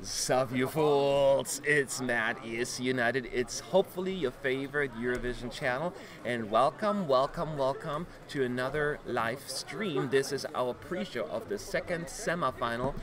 Sup, you fools! It's Matt is United. It's hopefully your favorite Eurovision channel, and welcome to another live stream. This is our pre-show of the second semifinal,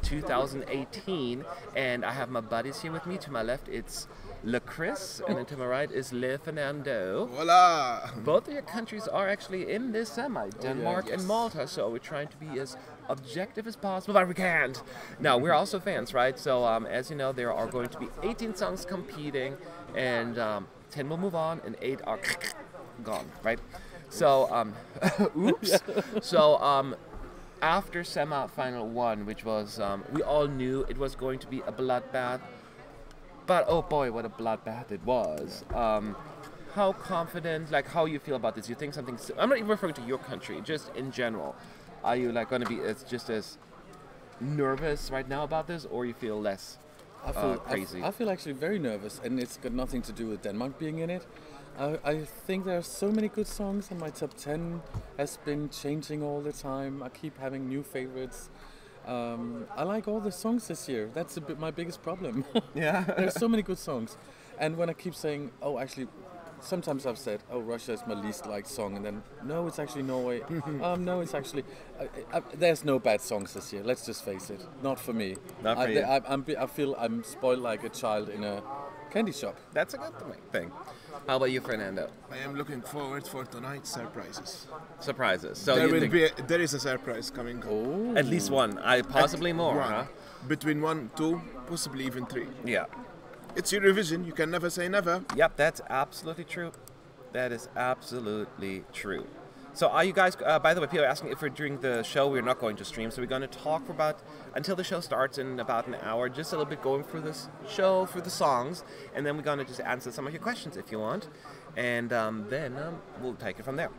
2018, and I have my buddies here with me. To my left, it's Le Chris, and then to my right is Le Fernando. Voila! Both of your countries are actually in this semi, Denmark and Malta, so we're trying to be as objective as possible, but we can't. Now, we're also fans, right? So, as you know, there are going to be 18 songs competing, and 10 will move on, and 8 are gone, right? So, oops. So, after semi-final 1, which was, we all knew it was going to be a bloodbath, but oh boy, what a bloodbath it was. How confident, like how you feel about this? You think something, I'm not even referring to your country, just in general. Are you like going to be just as nervous right now about this, or you feel less crazy? I feel actually very nervous, and it's got nothing to do with Denmark being in it. I think there are so many good songs, and my top 10 has been changing all the time. I keep having new favorites. I like all the songs this year. That's a bit my biggest problem. Yeah. There's so many good songs. And when I keep saying, oh, actually, sometimes I've said, oh, Russia is my least liked song, and then, no, it's actually Norway. No, it's actually... there's no bad songs this year, let's just face it. Not for me. Not for you. I feel I'm spoiled like a child in a candy shop. That's a good thing. How about you, Fernando? I am looking forward for tonight's surprises. Surprises. So there is a surprise coming. Oh. At least one. Possibly more, one. huh? Between 1, 2, possibly even 3. Yeah. It's Eurovision, you can never say never. Yep, that's absolutely true. That is absolutely true. So are you guys, by the way, people are asking if we're during the show, we're not going to stream, so we're going to talk for until the show starts in about an hour, just a little bit going through this show, through the songs, and then we're going to just answer some of your questions if you want, and then we'll take it from there.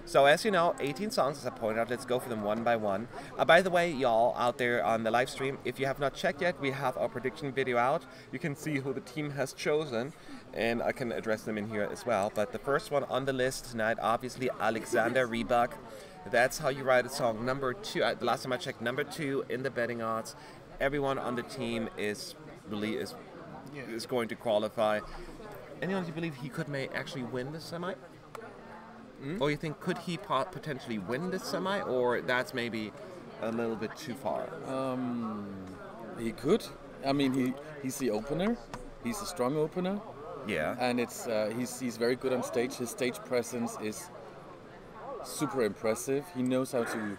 So as you know, 18 songs, as I pointed out, let's go for them one by one. By the way, y'all out there on the live stream, if you have not checked yet, we have our prediction video out. You can see who the team has chosen, and I can address them in here as well. But the first one on the list tonight, obviously, Alexander Rybak. That's How You Write a Song, number 2. The last time I checked, number 2 in the betting odds. Everyone on the team is going to qualify. Anyone who believe he could actually win this semi? Or you think, could he potentially win this semi, or that's maybe a little bit too far? He could. I mean, he's the opener. He's a strong opener. Yeah. And it's he's very good on stage. His stage presence is super impressive. He knows how to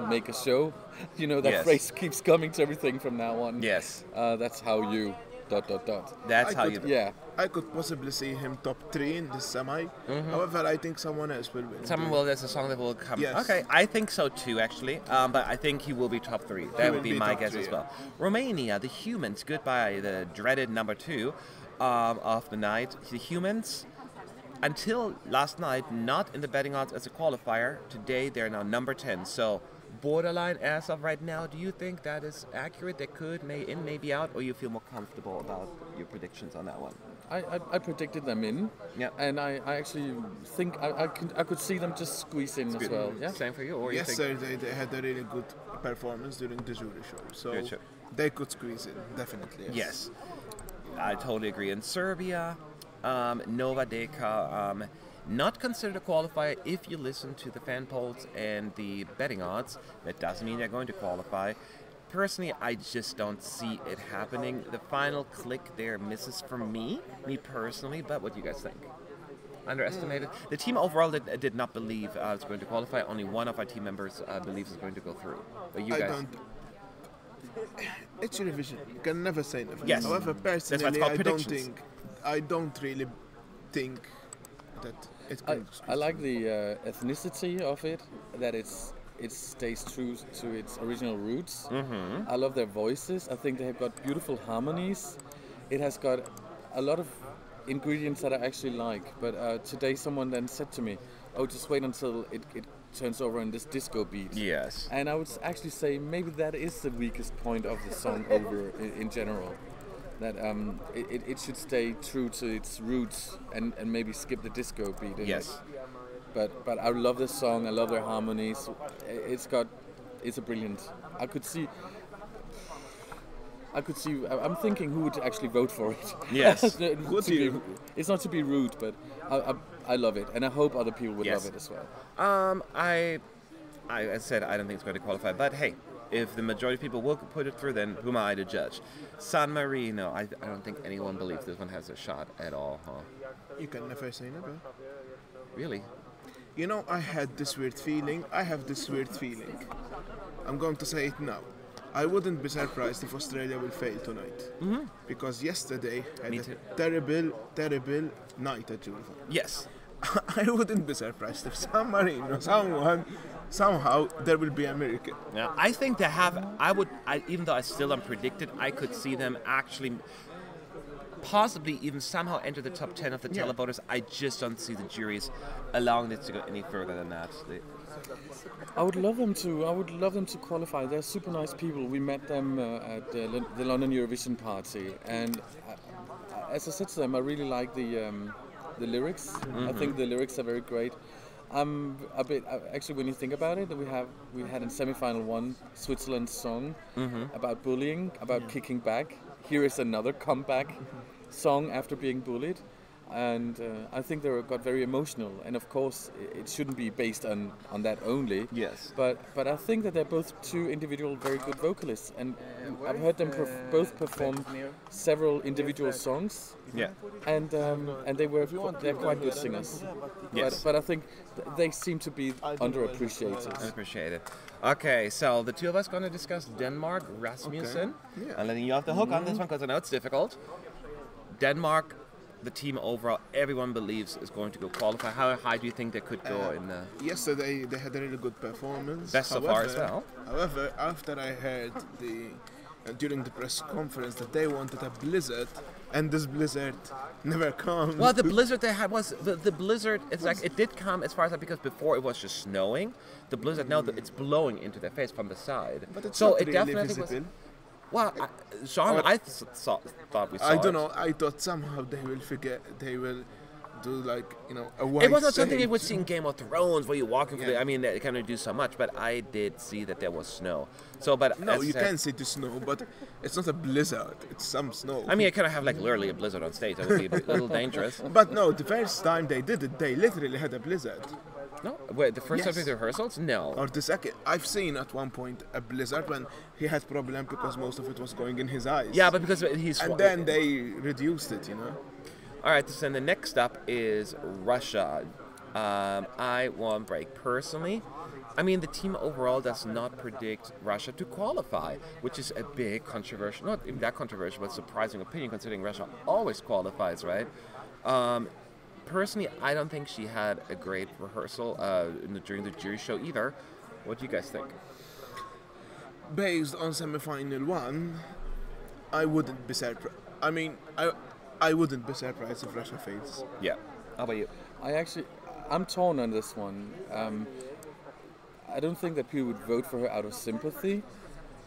make a show. You know, that phrase keeps coming to everything from now on. Yes. That's how you... ... That's how you... Yeah. I could possibly see him top 3 in this semi. However, I think someone else will win. Someone will. There's a song that will come. Yes. Okay, I think so too, actually. But I think he will be top 3. That would be my guess as well. Romania, the Humans, goodbye, the dreaded number 2 of the night. The Humans, until last night, not in the betting odds as a qualifier. Today, they're now number 10. So borderline as of right now. Do you think that is accurate? They could maybe out, or you feel more comfortable about your predictions on that one? I predicted them in, and I actually think I could see them just squeeze in as well. Yeah. Same for you, or yes, you sir. think? They had a really good performance during the jury show, so they could squeeze in definitely. Yes, I totally agree. In Serbia, Nova Deka, not considered a qualifier if you listen to the fan polls and the betting odds. That doesn't mean they're going to qualify. Personally, I just don't see it happening. The final click there misses for me personally, but what do you guys think? Underestimated? The team overall did not believe it's going to qualify. Only one of our team members believes it's going to go through. But you guys? It's Eurovision. You can never say never. Yes. However, personally, I don't really think that it's going to I like the ethnicity of it, that it stays true to its original roots. I love their voices. I think they have got beautiful harmonies. It has got a lot of ingredients that I actually like. But today someone then said to me, oh, just wait until it turns over in this disco beat. Yes. And I would actually say maybe that is the weakest point of the song over in general. That it should stay true to its roots and maybe skip the disco beat. Yes. But I love this song. I love their harmonies. It's a brilliant. I could see I could see. I'm thinking who would actually vote for it. Yes. It's not to be rude, but I love it, and I hope other people would love it as well. I said I don't think it's going to qualify, but hey, if the majority of people will put it through, then who am I to judge? San Marino, I don't think anyone believes this one has a shot at all, huh? You can never say never. Really? You know, I had this weird feeling. I have this weird feeling. I'm going to say it now. I wouldn't be surprised if Australia will fail tonight. Mm-hmm. Because yesterday had a terrible, terrible night at Eurovision. Yes. I wouldn't be surprised if San Marino, somehow there will be a miracle. Yeah, I think they have. Even though I still unpredicted, I could see them actually, possibly even somehow enter the top 10 of the televoters. I just don't see the juries allowing it to go any further than that. I would love them to. I would love them to qualify. They're super nice people. We met them at the London Eurovision party, and as I said to them, I really like the lyrics. Mm-hmm. I think the lyrics are very great. A bit actually, when you think about it, we had in semi-final 1 Switzerland's song about bullying, about kicking back. Here is another comeback song after being bullied. And I think they got very emotional, and of course it shouldn't be based on that only. Yes. But I think that they're both two individual very good vocalists, and I've heard them both perform several individual songs. Yeah. And they're quite good singers. Yes. But I think they seem to be underappreciated. Appreciated. Okay, so the two of us going to discuss Denmark, Rasmussen. Okay. Yeah. I'm letting you off the hook on this one because I know it's difficult. Denmark. The team overall, everyone believes is going to go qualify. How high do you think they could go in? Yesterday they had a really good performance. Best so far as well. However, after I heard during the press conference that they wanted a blizzard, and this blizzard never comes. Well, the blizzard they had was the blizzard. It's like it did come as far as that because before it was just snowing. The blizzard now it's blowing into their face from the side. But it's not really definitely visible. Well, Sean, I thought we saw it. I don't know. I thought somehow they will do like, a white It was not something stage. you would see in Game of Thrones where you're walking through I mean, they kind of do so much, but I did see that there was snow. So, but no, you can see the snow, but it's not a blizzard. It's some snow. I mean, I kind of have like literally a blizzard on stage. That would be a little dangerous. But no, the first time they did it, they literally had a blizzard. No, wait, the first time they did the rehearsals? No. Or the second. I've seen at one point a blizzard when he had problem because most of it was going in his eyes. Yeah, but because he's... And then they reduced it, All right, so then the next up is Russia. I won't break personally. I mean, the team overall does not predict Russia to qualify, which is a big controversial, not even that controversial, but surprising opinion considering Russia always qualifies, right? Personally, I don't think she had a great rehearsal during the jury show either. What do you guys think? Based on semi-final 1, I wouldn't be surprised. I mean, I wouldn't be surprised if Russia fails. Yeah. How about you? I'm torn on this one. I don't think that people would vote for her out of sympathy,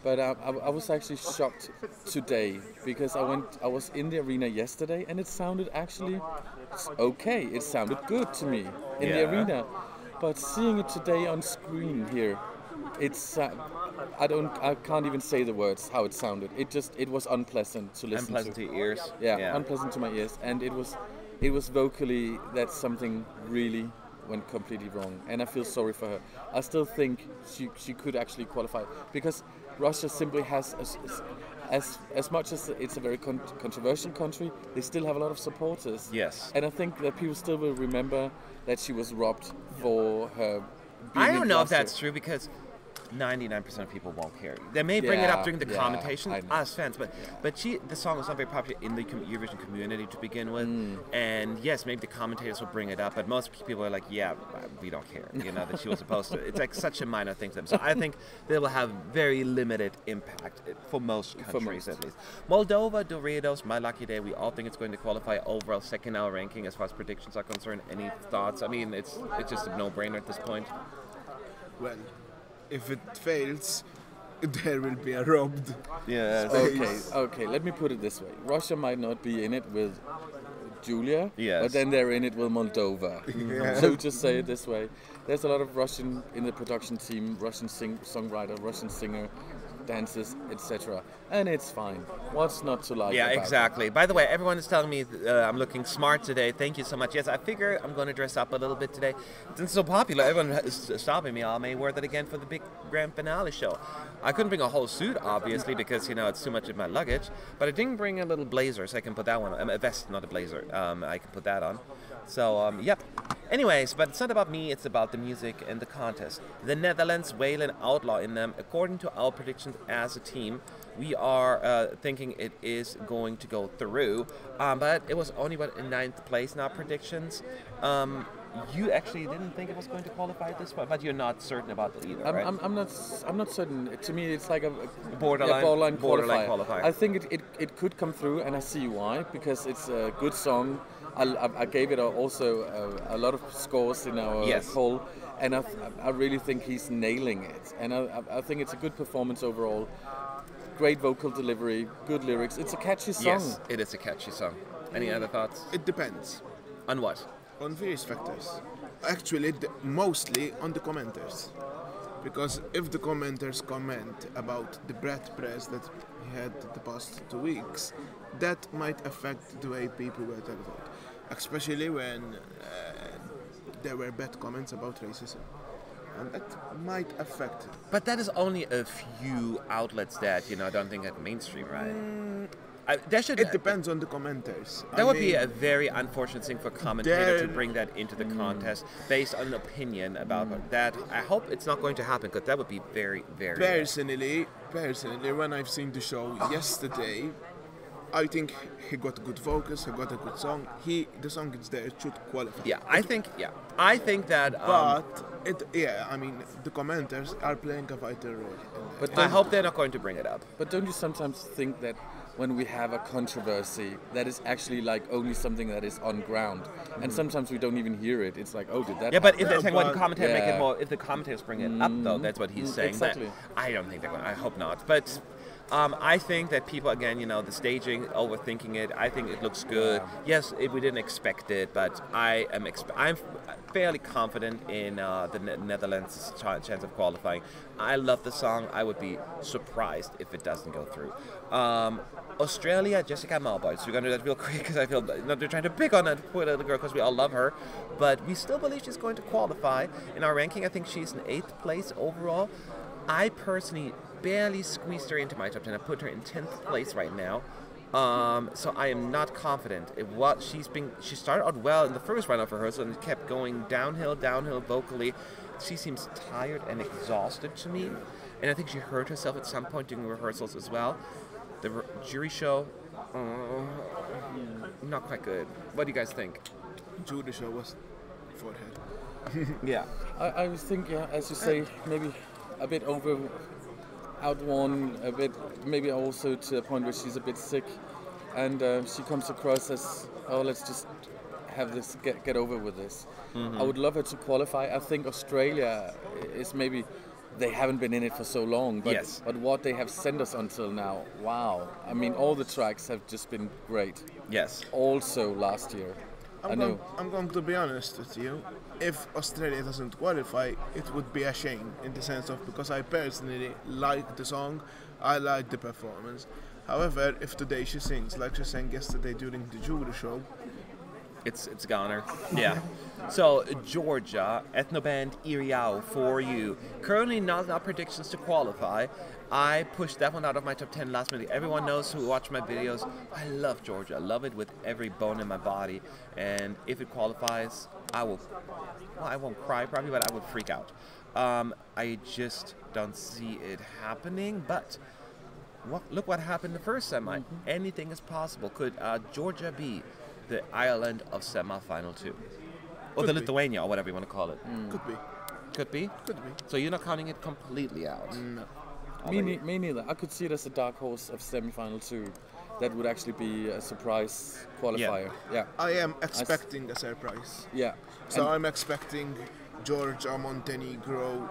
but I was actually shocked today because I was in the arena yesterday and it sounded actually okay. It sounded good to me in the arena, but seeing it today on screen here, it's I can't even say the words how it sounded. It was unpleasant to listen to. Unpleasant to your ears. Yeah, unpleasant to my ears, and it was vocally that something really went completely wrong, and I feel sorry for her. I still think she could actually qualify because Russia simply has as much as it's a very controversial country, they still have a lot of supporters. Yes. And I think that people still will remember that she was robbed for her being I don't know if Russia. that's true because 99% of people won't care. They may bring it up during the commentation, us fans, but the song was not very popular in the Eurovision community to begin with. And yes, maybe the commentators will bring it up, but most people are like, yeah, we don't care, that she was supposed to. It's like such a minor thing to them. So I think they will have very limited impact for most countries at least. Moldova, Doritos, my lucky day. We all think it's going to qualify overall second hour ranking as far as predictions are concerned. Any thoughts? I mean, it's just a no-brainer at this point. Well, if it fails, there will be a robbed. Yes. Okay. Let me put it this way: Russia might not be in it with Julia, yes, but then they're in it with Moldova. So just say it this way: there's a lot of Russian in the production team, Russian songwriter, Russian singer, dances, etc. And it's fine. What's not to like? Yeah, about exactly. By the way, everyone is telling me I'm looking smart today. Thank you so much. Yes, I figure I'm going to dress up a little bit today. Since it's so popular, everyone is stopping me. I may wear that again for the big grand finale show. I couldn't bring a whole suit, obviously, because, you know, it's too much in my luggage. But I did bring a little blazer, so I can put that one on. A vest, not a blazer. I can put that on. So, yep. Anyways, but it's not about me, it's about the music and the contest. The Netherlands, Whalen, Outlaw in them. According to our predictions as a team, we are thinking it is going to go through. But it was only in 9th place in our predictions. You actually didn't think it was going to qualify at this point, but you're not certain about it either, right? I'm not certain. To me, it's like a borderline qualifier. I think it could come through, and I see why, because it's a good song. I gave it also a lot of scores in our poll, and I really think he's nailing it. And I think it's a good performance overall. Great vocal delivery, good lyrics. It's a catchy song. Yes, it is a catchy song. Any other thoughts? It depends. On what? On various factors. Actually, mostly on the commenters. Because if the commenters comment about the bread press that he had the past 2 weeks, that might affect the way people were to vote. Especially when there were bad comments about racism. And that might affect it. But that is only a few outlets that, you know, I don't think are mainstream, right? It depends on the commenters. That would be a very unfortunate thing for a commentator to bring that into the contest based on an opinion about that. I hope it's not going to happen, because that would be very, very Personally, when I've seen the show yesterday, I think he got good focus, he got a good song. The song is there, it should qualify. I think that. I mean, the commenters are playing a vital role. But I hope they're not going to bring it up. But don't you sometimes think that when we have a controversy, that is actually like only something that is on ground, and sometimes we don't even hear it. It's like, oh, did that? Yeah, but if they're saying, well, the commentator make it more, if the commentators bring it up, though, that's what he's saying. Exactly. But I don't think they're going. I hope not. But. I think that people, again, you know, the staging, overthinking it. I think it looks good. Yes, we didn't expect it, but I'm fairly confident in the Netherlands' chance of qualifying. I love the song. I would be surprised if it doesn't go through. Australia, Jessica Malboy. So we're going to do that real quick, because I feel they're trying to pick on that poor little girl because we all love her. But we still believe she's going to qualify. In our ranking, I think she's in 8th place overall. I personally barely squeezed her into my top 10. I put her in 10th place right now. So I am not confident. She started out well in the first round of rehearsal and kept going downhill vocally. She seems tired and exhausted to me. And I think she hurt herself at some point during rehearsals as well. The jury show, not quite good. What do you guys think? Jury show was forehead. Yeah. I was thinking, as you say, maybe a bit outworn, a bit, maybe also to a point where she's a bit sick, and she comes across as, oh, let's just have this, get over with this. I would love her to qualify. I think Australia is maybe, they haven't been in it for so long, but, but what they have sent us until now, wow. I mean, all the tracks have just been great. Yes. Also last year. I'm going to be honest with you. If Australia doesn't qualify, it would be a shame, in the sense of, because I personally like the song, I like the performance. However, if today she sings like she sang yesterday during the jury show, it's goner. Yeah. So Georgia, ethnoband Iriau for you. Currently not in our predictions to qualify. I pushed that one out of my top 10 last minute. Everyone knows who watched my videos. I love Georgia. I love it with every bone in my body. And if it qualifies, I won't cry probably, but I would freak out. I just don't see it happening. But look what happened the first semi. Anything is possible. Could Georgia be the Ireland of semi-final 2? Or the Lithuania, or whatever you want to call it. Could be. Could be? Could be. So you're not counting it completely out? No. Me neither. I could see it as a dark horse of semi-final 2. That would actually be a surprise qualifier. Yeah. I am expecting a surprise. Yeah. So I'm expecting Georgia, Montenegro.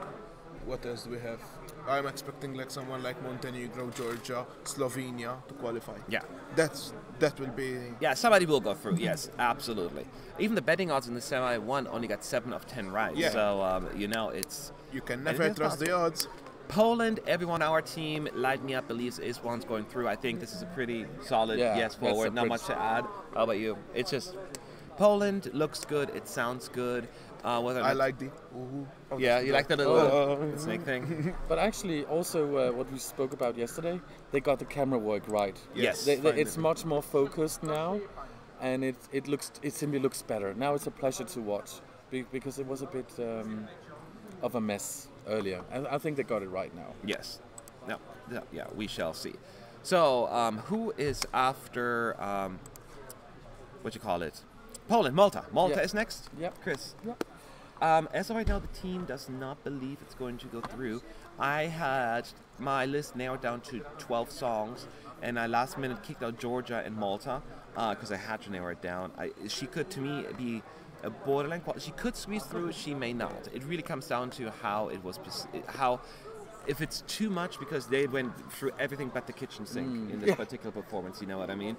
What else do we have? I'm expecting like someone like Montenegro, Georgia, Slovenia to qualify. Yeah. That will be. Yeah, somebody will go through. Yes, absolutely. Even the betting odds in the semi-1 only got 7 of 10 right. Yeah. So you know, it's. You can never trust the odds. Poland, everyone on our team, Light Me Up believes is one's going through. I think this is a pretty solid yes forward. Not much to add. How about you? It's just Poland looks good. It sounds good. I like the. Yeah, you like the little snake thing. But actually, also what we spoke about yesterday, they got the camera work right. Yes, it's much more focused now, and it simply looks better. Now it's a pleasure to watch because it was a bit of a mess earlier. I think they got it right now. Yes. No. Yeah, we shall see. So, who is after? What you call it? Poland, Malta. Malta is next. Yep. Chris. Yep. As of right now, the team does not believe it's going to go through. I had my list narrowed down to 12 songs, and I last minute kicked out Georgia and Malta because I had to narrow it down. She could, to me, be a borderline quality. She could squeeze through. She may not. It really comes down to how it was, if it's too much, because they went through everything but the kitchen sink in this particular performance. You know what I mean?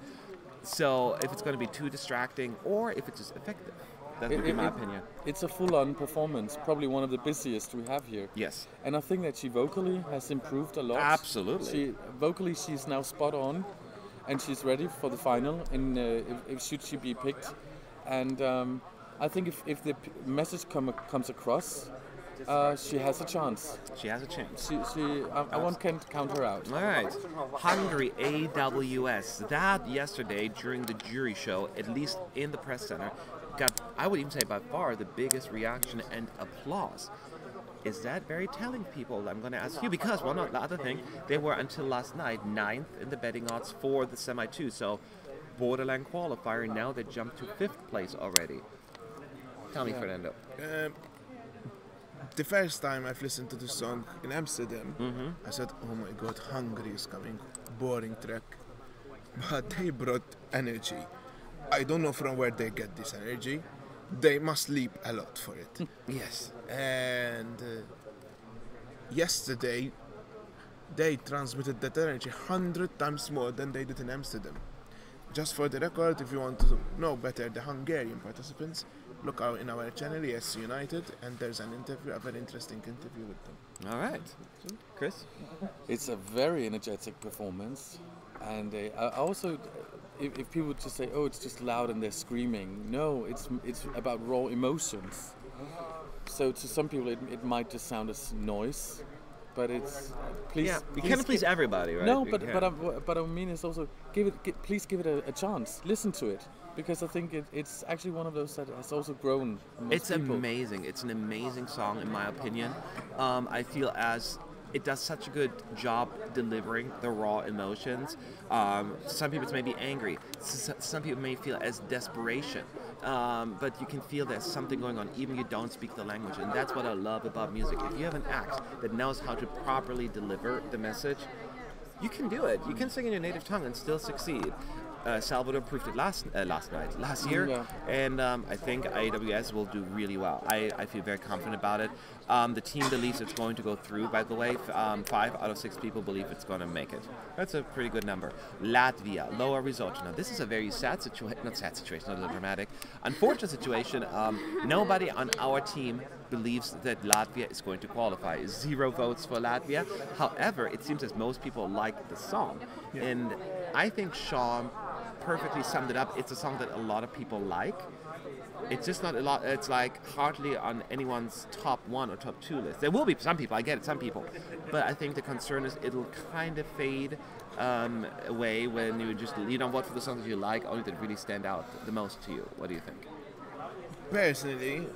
So if it's going to be too distracting, or if it's just effective. That would be my opinion. It's a full-on performance, probably one of the busiest we have here. Yes. And I think that she vocally has improved a lot. Absolutely. Vocally, she's now spot on, and she's ready for the final. And if should she be picked, and I think if the message comes across, she has a chance. She has a chance. One can't count her out. All right. Hungary AWS. That yesterday during the jury show, at least in the press center, got, I would even say by far, the biggest reaction and applause. Is that very telling, people? I'm going to ask you because, well, not the other thing, they were until last night 9th in the betting odds for the semi-2. So borderline qualifier, now they jumped to 5th place already. Tell me, Fernando. The first time I've listened to the song in Amsterdam, I said, oh my god, Hungary is coming. Boring track. But they brought energy. I don't know from where they get this energy. They must leap a lot for it. Yes. And yesterday, they transmitted that energy 100 times more than they did in Amsterdam. Just for the record, if you want to know better the Hungarian participants, look out in our channel, Yes United, and there's an interview, a very interesting interview with them. All right. Chris? It's a very energetic performance, and I also, if people just say, "Oh, it's just loud and they're screaming," no, it's about raw emotions. So to some people, it might just sound as noise, but it's you can't please everybody, right? No, but I mean, it's also please give it a chance. Listen to it. Because I think it's actually one of those that has also grown. It's amazing. It's an amazing song, in my opinion. I feel as it does such a good job delivering the raw emotions. Some people may be angry. Some people may feel as desperation. But you can feel there's something going on, even if you don't speak the language. And that's what I love about music. If you have an act that knows how to properly deliver the message, you can do it. You can sing in your native tongue and still succeed. Salvador proved it last year, and I think AWS will do really well. I feel very confident about it. The team believes it's going to go through, by the way. 5 out of 6 people believe it's going to make it. That's a pretty good number. Latvia, lower result. Now, this is a very sad situation, not a little dramatic, unfortunate situation. Nobody on our team believes that Latvia is going to qualify. 0 votes for Latvia. However, it seems as most people like the song. Yeah. And I think Sean perfectly summed it up. It's a song that a lot of people like. It's just not a lot. It's like hardly on anyone's top 1 or top 2 list. There will be some people, I get it, some people. But I think the concern is it'll kind of fade away when you don't vote for the songs that you like, only that really stand out the most to you. What do you think? Personally,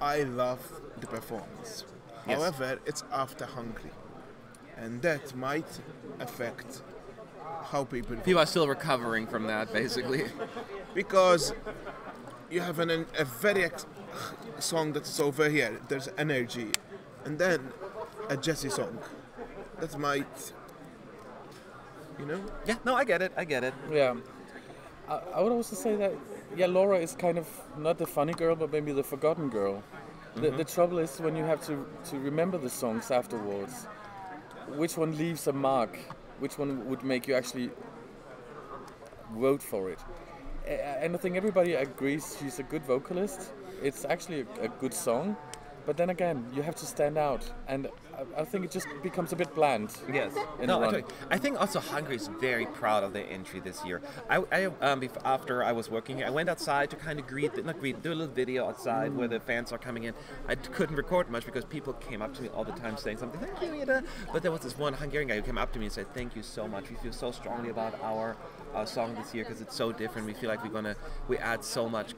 I love the performance. Yes. However, it's after Hungary. And that might affect how people are still recovering from that, basically. Because you have a very song that's over here, there's energy, and then a Jesse song that might, Yeah, no, I get it. Yeah. I would also say that, Laura is kind of not the funny girl, but maybe the forgotten girl. The trouble is when you have to remember the songs afterwards, which one leaves a mark? Which one would make you actually vote for it? And I think everybody agrees she's a good vocalist. It's actually a good song, but then again, you have to stand out. And I think it just becomes a bit bland. Yes. in No, the run. I think also Hungary is very proud of their entry this year. After I was working here, I went outside to kind of do a little video outside where the fans are coming in. I couldn't record much because people came up to me all the time saying something, thank you, Ida. But there was this one Hungarian guy who came up to me and said, thank you so much. We feel so strongly about our song this year because it's so different. We feel like we add so much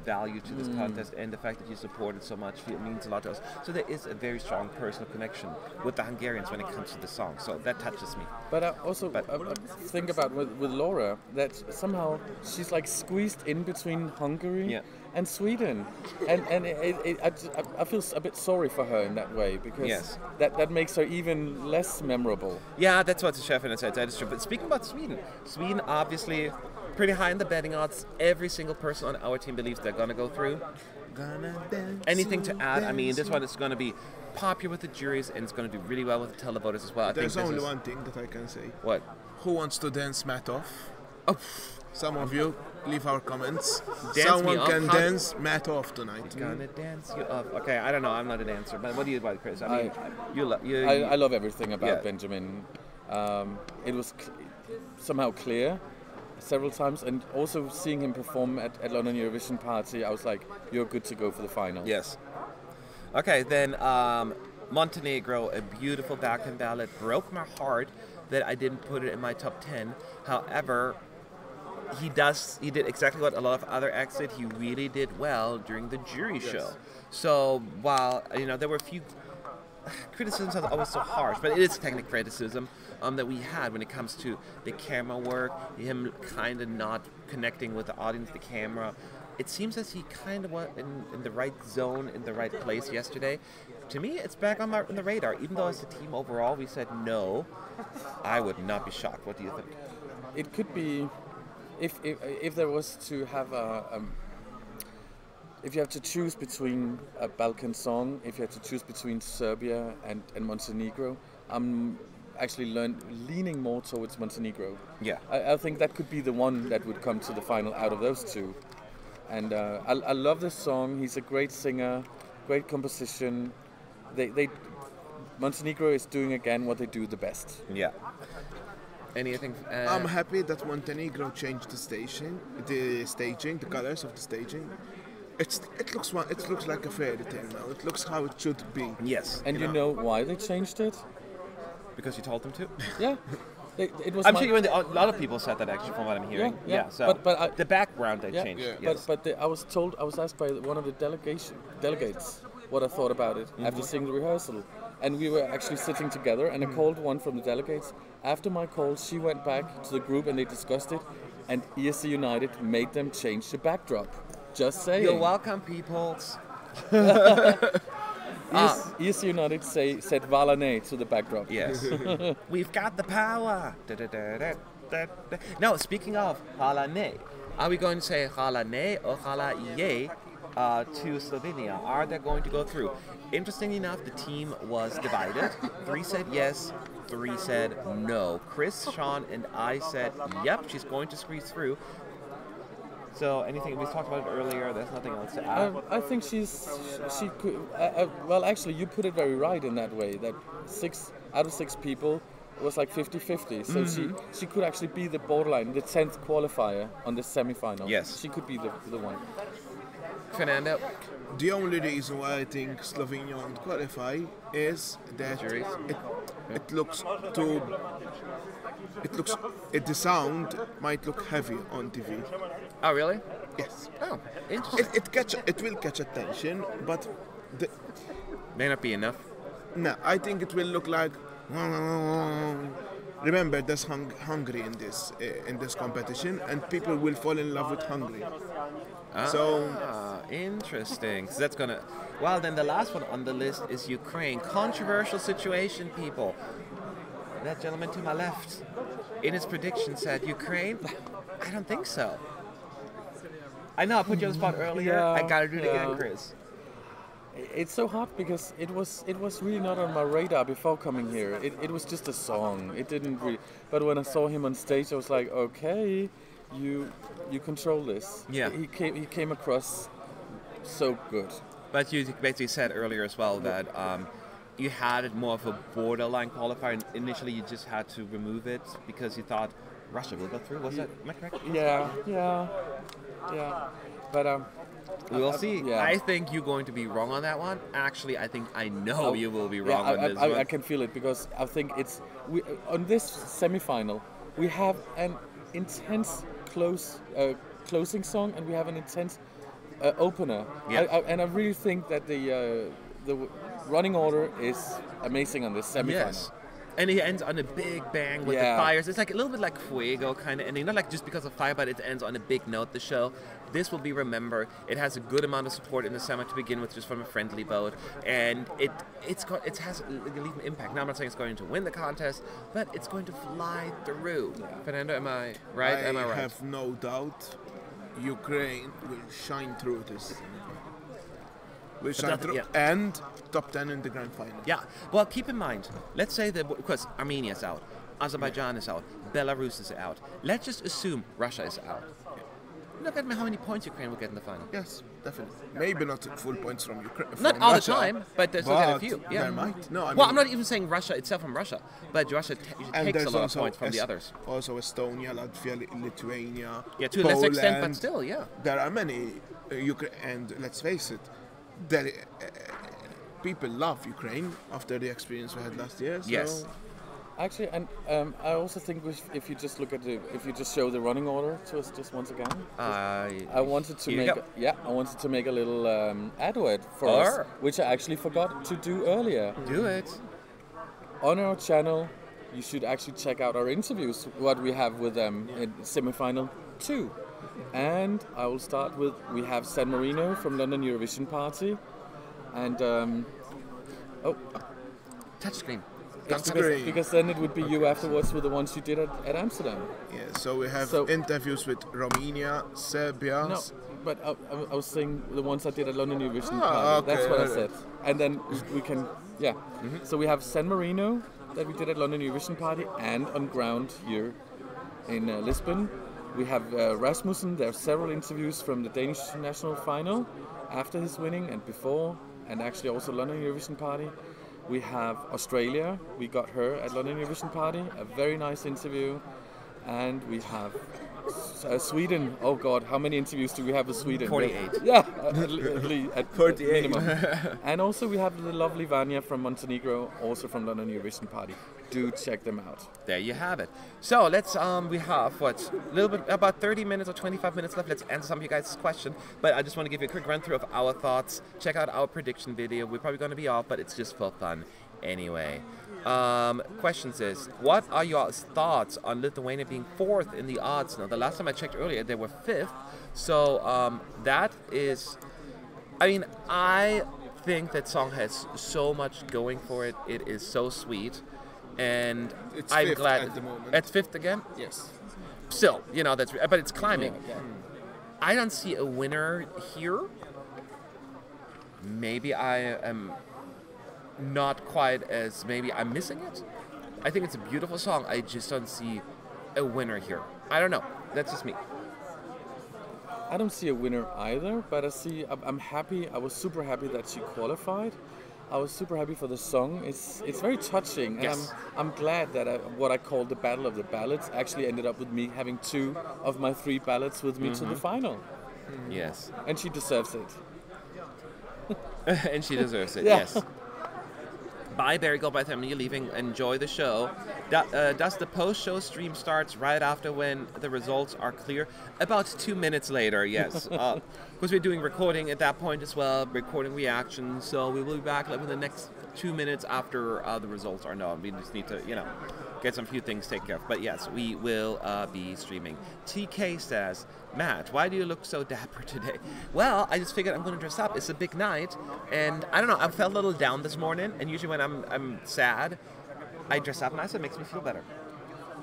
value to this contest, and the fact that you support it so much means a lot to us. So there is a very strong personal connection with the Hungarians when it comes to the song. So that touches me. But I also think about with Laura that somehow she's like squeezed in between Hungary and Sweden, and I feel a bit sorry for her in that way because that makes her even less memorable. Yeah, that's what the chef said. That is true. But speaking about Sweden obviously pretty high in the betting odds. Every single person on our team believes they're gonna go through. Anything to add? I mean, this one is going to be popular with the juries, and it's going to do really well with the televoters as well. There's only one thing that I can say. What? Who wants to dance Matt off? Oh, some of you leave our comments. Dance Someone me off? can How- dance Matt off tonight. Gonna dance you up. Okay, I don't know. I'm not a dancer, but what do you about Chris? I mean, I love everything about Yeah. Benjamin. It was somehow clear several times, and also seeing him perform at London Eurovision Party, I was like, you're good to go for the final. Yes. Okay, then Montenegro, a beautiful backhand ballad, broke my heart that I didn't put it in my top 10. However, he did exactly what a lot of other acts did. He really did well during the jury show. So while there were a few criticisms are always so harsh, but it is technical criticism that we had when it comes to the camera work, him kind of not connecting with the audience, the camera. It seems as he kind of was in the right zone, in the right place yesterday. To me, it's back on the radar. Even though as a team overall we said no, I would not be shocked. What do you think? It could be, if there was to have if you have to choose between a Balkan song, if you have to choose between Serbia and Montenegro, I'm actually leaning more towards Montenegro. Yeah. I think that could be the one that would come to the final out of those two. And I love this song. He's a great singer, great composition. Montenegro is doing again what they do the best. Yeah. Anything? I'm happy that Montenegro changed the staging, the colors of the staging. It looks like a fairy tale now. It looks how it should be. Yes. And you know why they changed it? Because you told them to? Yeah. It was. I'm sure a lot of people said that actually, from what I'm hearing. Yeah. So But the background they Yeah, changed. yeah. Yes. But I was asked by one of the delegates what I thought about it after seeing the rehearsal, and we were actually sitting together, and I called one from the delegates. After my call, she went back to the group and they discussed it, and ESC United made them change the backdrop. Just saying. You're welcome, peoples. ESC United said Valane to the backdrop. Yes. We've got the power. No, speaking of Halane, are we going to say Halane or Halaye to Slovenia? Are they going to go through? Interestingly enough, the team was divided. 3 said yes, 3 said no. Chris, Sean, and I said, yep, she's going to squeeze through. So anything, we talked about it earlier, there's nothing else to add. I think she could. Well, actually, you put it very right in that way. That 6 out of 6 people was like 50-50. So she could actually be the borderline, the 10th qualifier on the semi-final. Yes. She could be the one. Fernando? The only reason why I think Slovenia won't qualify is that it looks too. The sound might look heavy on TV. Oh, really? Yes. Oh, interesting. It will catch attention, but May not be enough. no, I think it will look like. Remember, there's Hungary in this competition, and people will fall in love with Hungary. Interesting. So that's gonna. Well, then the last one on the list is Ukraine. Controversial situation, people. That gentleman to my left, in his prediction, said Ukraine. I don't think so. I know I put you on the spot earlier. Yeah, I gotta do it yeah. again, Chris. It's so hard because it was really not on my radar before coming here. It was just a song. It didn't really. But when I saw him on stage, I was like, okay, you control this. Yeah. He came across so good. But you basically said earlier as well that you had it more of a borderline qualifier, and initially you just had to remove it because you thought Russia will go through. Was that, am I correct? Yeah. But We'll see. yeah. I think you're going to be wrong on that one. Actually, I think I know you will be wrong on this one. I can feel it because I think on this semi-final we have an intense closing song and we have an intense opener. Yeah. And I really think that the running order is amazing on this semi-final. Yes. And it ends on a big bang with the fires. It's like a little bit like Fuego kind of ending. Not like just because of fire, but it ends on a big note, the show. This will be remembered. It has a good amount of support in the summer to begin with, just from a friendly vote. And it has a leave an impact. Now, I'm not saying it's going to win the contest, but it's going to fly through. Yeah. Fernando, am I right? Am I right? I have no doubt Ukraine will shine through this. Will shine through and top 10 in the grand final. Yeah. Well, keep in mind, let's say that, because Armenia's out, Azerbaijan is out, Belarus is out. Let's just assume Russia is out. Look at how many points Ukraine will get in the final. Yes, definitely. Maybe not full points from Ukraine. Not all Russia, the time, but there's still get a few. Yeah. There might. No, I'm not even saying Russia itself from Russia, but Russia takes a lot of points from the others. Also Estonia, Latvia, Lithuania. Yeah, to a lesser extent, but still, yeah. There are many and let's face it, people love Ukraine after the experience we had last year. So. Yes. Actually, and I also think if you just look at if you just show the running order to us just once again. I wanted to make a little advert for us, which I actually forgot to do earlier. Do it. On our channel, you should actually check out our interviews, what we have with them in semi-final 2. And I will start with, we have San Marino from London Eurovision Party, and touchscreen. Because then it would be you afterwards with the ones you did at Amsterdam. Yeah, so we have interviews with Romania, Serbia. No, but I was saying the ones I did at London Eurovision Party. Okay, that's what I said. And then we can, So we have San Marino that we did at London Eurovision Party and on ground here in Lisbon. We have Rasmussen. There are several interviews from the Danish national final after his winning and before, and actually also London Eurovision Party. We have Australia. We got her at London Eurovision Party. A very nice interview. And we have Sweden. Oh God, how many interviews do we have with Sweden? 48. Yeah, at 48. minimum. And also we have the lovely Vanya from Montenegro, also from London Eurovision Party. Do check them out. There you have it. So let's we have a little bit about 30 minutes or 25 minutes left. Let's answer some of you guys' questions. But I just want to give you a quick run through of our thoughts. Check out our prediction video. We're probably going to be off, but it's just for fun anyway. Questions is, what are your thoughts on Lithuania being 4th in the odds? Now, the last time I checked earlier, they were 5th. So that is, I mean, I think that song has so much going for it. It is so sweet. And it's I'm glad at the moment. It's 5th again. Yes. Still, you know, but it's climbing. Yeah. I don't see a winner here. Maybe I am not quite as, maybe I'm missing it. I think it's a beautiful song. I just don't see a winner here. I don't know. That's just me. I don't see a winner either, but I'm happy. I was super happy that she qualified. I was super happy for the song. It's very touching, and yes. I'm glad that what I called the Battle of the Ballads actually ended up with me having 2 of my 3 ballads with me to the final. Yes. And she deserves it. And she deserves it, Yeah. yes. Bye, Barry Gold. By the time you're leaving, enjoy the show. Does the post-show stream starts right after when the results are clear? About 2 minutes later, yes. Because we're doing recording at that point as well, recording reactions. So we will be back within the next 2 minutes after the results are known. We just need to, get some few things taken care of. But yes, we will be streaming. TK says, Matt, why do you look so dapper today? Well, I just figured I'm going to dress up. It's a big night. And I don't know, I felt a little down this morning. And usually when I'm sad, I dress up nice. It makes me feel better.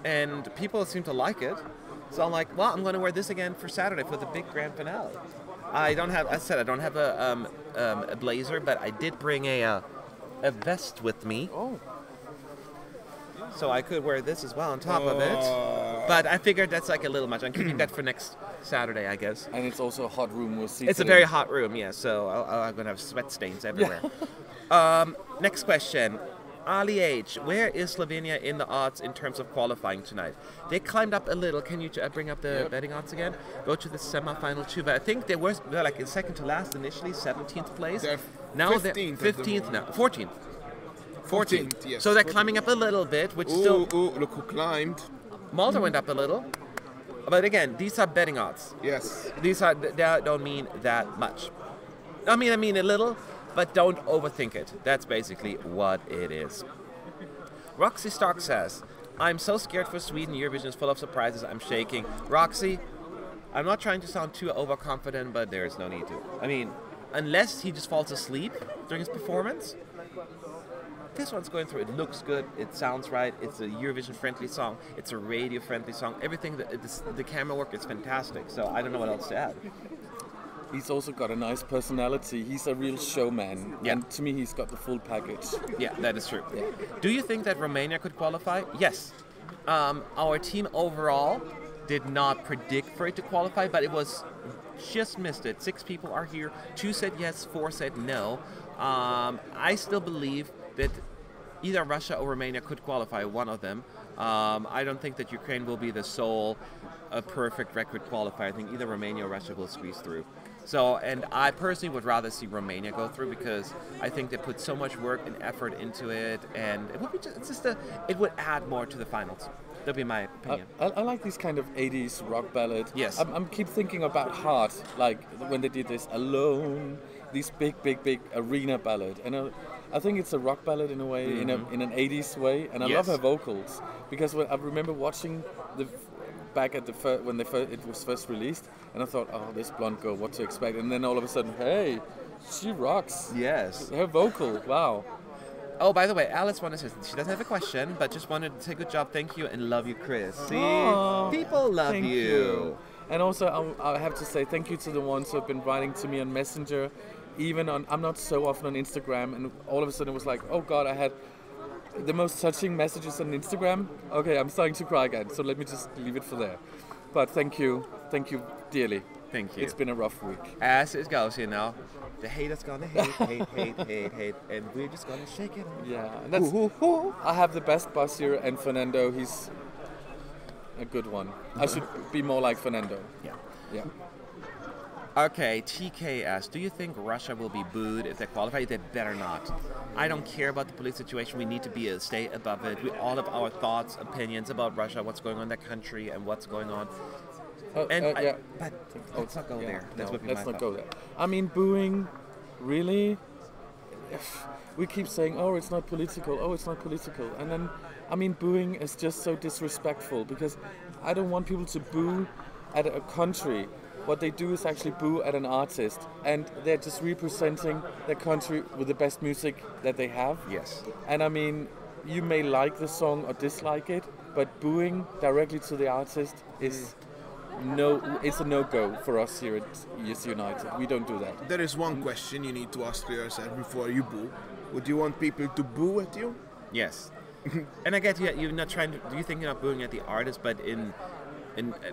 And people seem to like it. So I'm like, well, I'm going to wear this again for Saturday for the big grand finale. I don't have a blazer, but I did bring a vest with me. Oh. So I could wear this as well on top of it. But I figured that's like a little much. I'm keeping that for next Saturday, I guess. And it's also a hot room with seats. It's a very hot room, yeah, so I'm going to have sweat stains everywhere. Next question. Ali H, where is Slovenia in the odds in terms of qualifying tonight? They climbed up a little. Can you bring up the betting odds again? Go to the semi-final two, but I think they were like in second to last initially, 17th place. Now 15th they're 15th now, 14th. 14th, yes. So they're climbing up a little bit, which still... look who climbed. Malta went up a little. But again, these are betting odds. Yes. They don't mean that much. I mean a little, but don't overthink it. That's basically what it is. Roxy Stark says, I'm so scared for Sweden. Eurovision is full of surprises. I'm shaking. Roxy, I'm not trying to sound too overconfident, but there's no need to. I mean, unless he just falls asleep during his performance. This one's going through. It looks good. It sounds right. It's a Eurovision-friendly song. It's a radio-friendly song. Everything, the camera work is fantastic. So I don't know what else to add. He's also got a nice personality. He's a real showman. Yeah. And to me, he's got the full package. Yeah, that is true. Yeah. Do you think that Romania could qualify? Yes. Our team overall did not predict for it to qualify, but it was just missed it. 6 people are here. 2 said yes, 4 said no. I still believe that either Russia or Romania could qualify, one of them. I don't think that Ukraine will be the sole perfect record qualifier. I think either Romania or Russia will squeeze through. So, and I personally would rather see Romania go through because I think they put so much work and effort into it, and it would be it would add more to the finals. That'd be my opinion. I like these kind of 80s rock ballad. Yes. I'm keep thinking about Heart, like when they did this Alone, these big arena ballad, and I think it's a rock ballad in a way, in an 80s way, and I love her vocals because I remember watching back at when it was first released, and I thought, oh, this blonde girl, what to expect? And then all of a sudden, hey, she rocks. Yes. Her vocal, wow. Oh, by the way, Alice wanted to say she doesn't have a question, but just wanted to say good job, thank you, and love you, Chris. See, people love thank you. you. And also, I have to say thank you to the ones who have been writing to me on Messenger. Even I'm not so often on Instagram, and all of a sudden it was like, oh God, I had the most touching messages on Instagram. Okay, I'm starting to cry again, so let me just leave it for there. But thank you dearly. Thank you. It's been a rough week. As it goes, you know, the haters gonna hate, and we're just gonna shake it. Yeah, and I have the best boss here, and Fernando, he's a good one. I should be more like Fernando. Yeah. Okay, TKS, do you think Russia will be booed if they qualify? They better not. I don't care about the police situation. We need to stay above it. We all have our thoughts, opinions about Russia, what's going on in that country, and what's going on. But let's not go there. Let's not go there. I mean, booing, really? We keep saying, oh, it's not political. Oh, it's not political. And then, I mean, booing is just so disrespectful because I don't want people to boo at a country. What they do is actually boo at an artist, and they're just representing their country with the best music that they have. Yes. And I mean, you may like the song or dislike it, but booing directly to the artist is it's a no-go for us here at ES United. We don't do that. There is one question you need to ask yourself before you boo. Would you want people to boo at you? Yes. And I get you're not trying to. Do you think you're not booing at the artist, but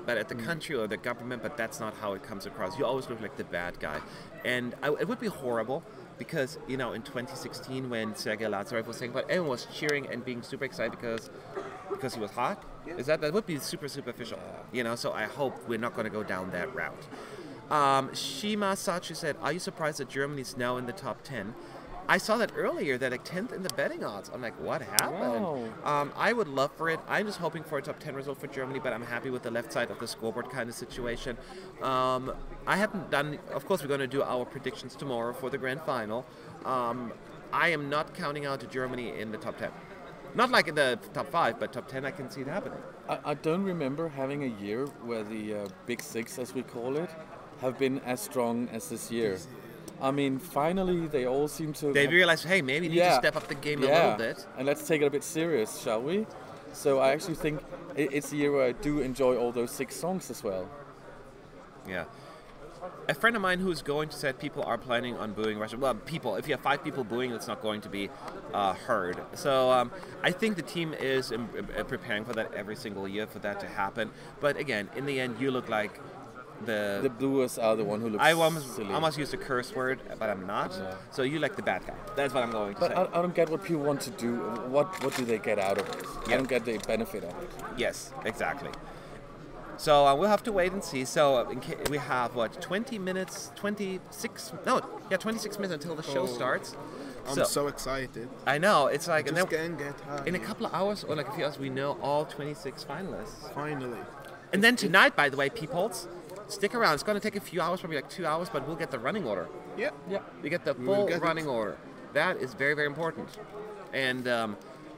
but at the country or the government, but that's not how it comes across. You always look like the bad guy. And it would be horrible because, you know, in 2016 when Sergei Lazarev was saying, but everyone was cheering and being super excited because he was hot. That would be super superficial, you know, so I hope we're not going to go down that route. Shima Sachi said, are you surprised that Germany's now in the top 10? I saw that earlier, that like 10th in the betting odds. I'm like, what happened? Wow. I would love for it. I'm just hoping for a top 10 result for Germany, but I'm happy with the left side of the scoreboard kind of situation. I haven't done, of course, we're going to do our predictions tomorrow for the grand final. I am not counting out to Germany in the top 10. Not like in the top 5, but top 10 I can see it happening. I don't remember having a year where the Big Six, as we call it, have been as strong as this year. I mean, finally, they all seem to... They realize, hey, maybe we need to step up the game a little bit. And let's take it a bit serious, shall we? So I actually think it's a year where I do enjoy all those 6 songs as well. Yeah. A friend of mine who's going to said people are planning on booing Russia. Well, people, if you have 5 people booing, it's not going to be heard. So I think the team is preparing for that every single year for that to happen. But again, in the end, you look like The bluers are the one who looks I silly. almost used a curse word, but I'm not. Yeah. So you like the bad guy. That's what I'm going to But say. I don't get what people want to do. What do they get out of it? I don't get the benefit of it. Yes, exactly. So we'll have to wait and see. So we have, what, 20 minutes, 26 minutes until the show starts. I'm so excited. I know, it's like, and Just then can't get high. in a couple of hours, or like a few hours, we know all 26 finalists. Finally. And then tonight, by the way, peoples, stick around. It's going to take a few hours, probably like 2 hours, but we'll get the running order. Yeah. Yeah. We get the We will full get running it. order. That is very, very important. And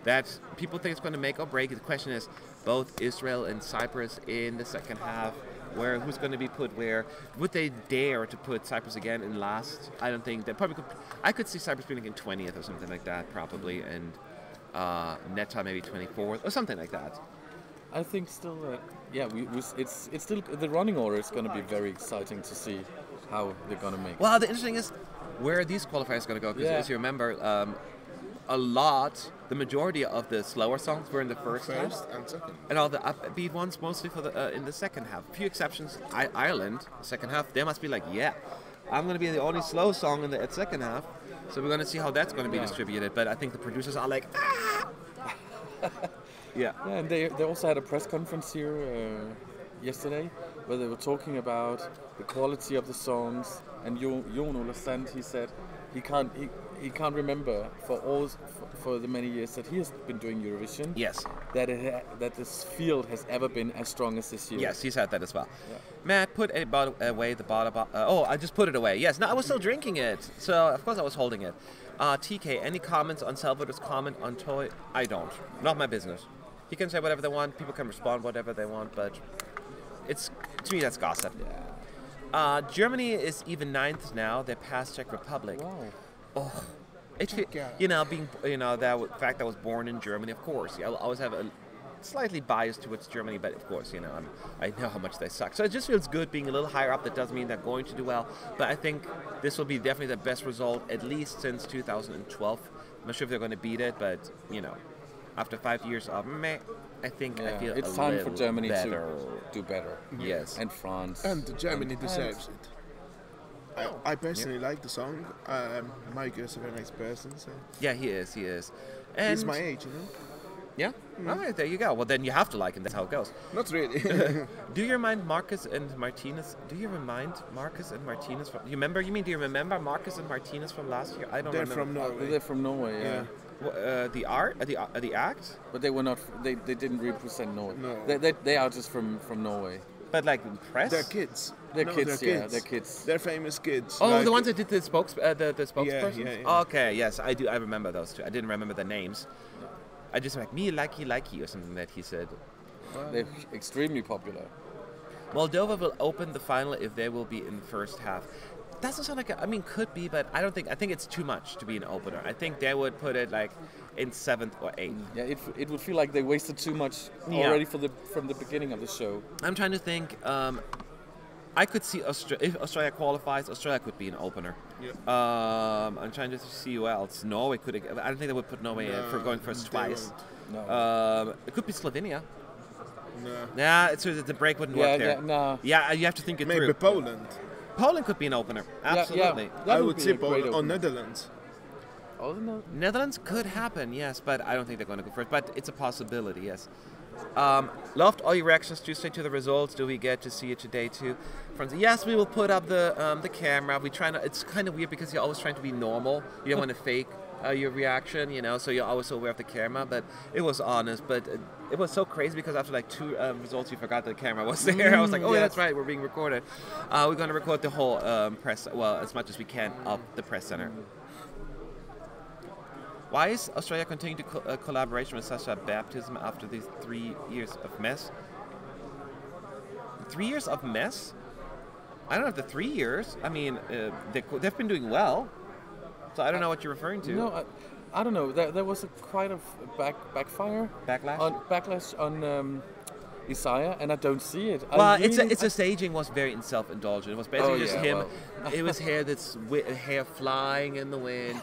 that people think it's going to make or break. The question is both Israel and Cyprus in the second half. Who's going to be put where? Would they dare to put Cyprus again in last? I don't think they probably could. I could see Cyprus being in 20th or something like that, probably, and Netta maybe 24th or something like that. I think still, it's still the running order is going to be very exciting to see how they're going to make. Well, the interesting is where are these qualifiers going to go? Because as you remember, the majority of the slower songs were in the first half, and second. and all the upbeat ones mostly for the in the second half. A few exceptions. Ireland, second half, they must be like, yeah, I'm going to be the only slow song in the second half. So we're going to see how that's going to be distributed. But I think the producers are like, ah. Yeah. Yeah, and they also had a press conference here yesterday where they were talking about the quality of the songs. And Jon Ole Sand, he said he can't remember for the many years that he has been doing Eurovision. Yes. That this field has ever been as strong as this year. Yes, he's had that as well. Yeah. Matt, put away the bottle. I just put it away. Yes, no, I was still drinking it. So, of course, I was holding it. TK, any comments on Salvador's comment on Toy? I don't. Not my business. He can say whatever they want. People can respond whatever they want, but to me, that's gossip. Yeah. Germany is even ninth now. They passed Czech Republic. Wow. Oh, being that fact that I was born in Germany, of course. I always have a slightly bias towards Germany, but of course, I know how much they suck. So it just feels good being a little higher up. That doesn't mean they're going to do well, but I think this will be definitely the best result, at least since 2012. I'm not sure if they're going to beat it, but after 5 years of meh, I think I feel it's a time little for Germany better. to do better. Yes. And France. And Germany deserves it. I personally like the song. Mike is a very nice person, so Yeah, he is. And he's my age, Yeah? All right, there you go. Well, then you have to like him. That's how it goes. Not really. Do you remind Marcus and Martinez? Do you remember Marcus and Martinez from last year? I don't They're remember. from Norway. They're from Norway, yeah. The act? But they were not. They didn't represent Norway. No. They are just from Norway. But like press? They're kids. They're No, kids, they're yeah. kids. They're kids. They're famous kids. Oh, like- the ones that did the spokespersons? yeah. Okay, yes, I do. I remember those two. I didn't remember the names. I just like, me likey or something that he said. They're extremely popular. Moldova will open the final if they will be in the first half. Doesn't sound like could be, but I think it's too much to be an opener. I think they would put it like in 7th or 8th. Yeah, it would feel like they wasted too much already from the beginning of the show. I'm trying to think. I could see if Australia qualifies, Australia could be an opener. Yeah. I'm trying to see who else. Norway could. I don't think they would put Norway in for going first they twice. won't. No. It could be Slovenia. No. Yeah, the break wouldn't work there. no. Yeah, you have to think it Maybe through. Poland. Poland could be an opener. Absolutely. That I would would be say a great Poland or opener. Netherlands. Oh no. Netherlands could happen, yes, but I don't think they're going to go first. But it's a possibility, yes. Loved all your reactions Tuesday to the results. Do we get to see it today too? Friends, yes, we will put up the camera. We try not. It's kind of weird because you're always trying to be normal. You don't want to fake your reaction, so you're always aware of the camera. But it was honest. But it was so crazy because after like 2 results, you forgot the camera was there. I was like, oh, yeah, that's right, we're being recorded. We're going to record the whole press, well, as much as we can of the press center. Why is Australia continuing to collaboration with such a baptism after these 3 years of mess? 3 years of mess? I don't know, the 3 years. I mean, they've been doing well. So I don't know what you're referring to. No, I don't know. There was quite a backfire. Backlash? Backlash on Isaiah, and I don't see it. Well, the staging was very self-indulgent. It was basically just him. Well. It was hair flying in the wind.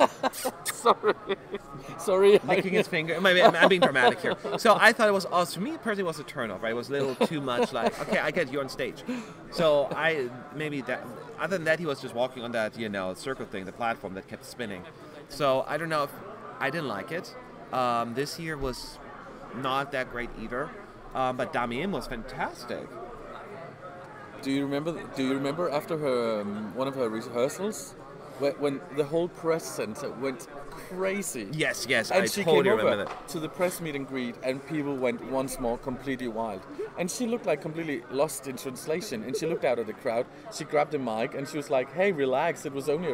Sorry. Licking his finger. Maybe I'm being dramatic here. So I thought it was awesome. For me personally, it was a turn-off. Right? It was a little too much. Like, okay, I get you on stage. So other than that, he was just walking on that circle thing, the platform that kept spinning. So I don't know if I didn't like it. This year was not that great either. But Damien was fantastic. Do you remember after her one of her rehearsals, when the whole press center went crazy? Yes, and I she totally came remember over that. to the press meet and greet, and people went once more completely wild. And she looked like completely lost in translation. And she looked out at the crowd. She grabbed the mic and she was like, "Hey, relax! It was only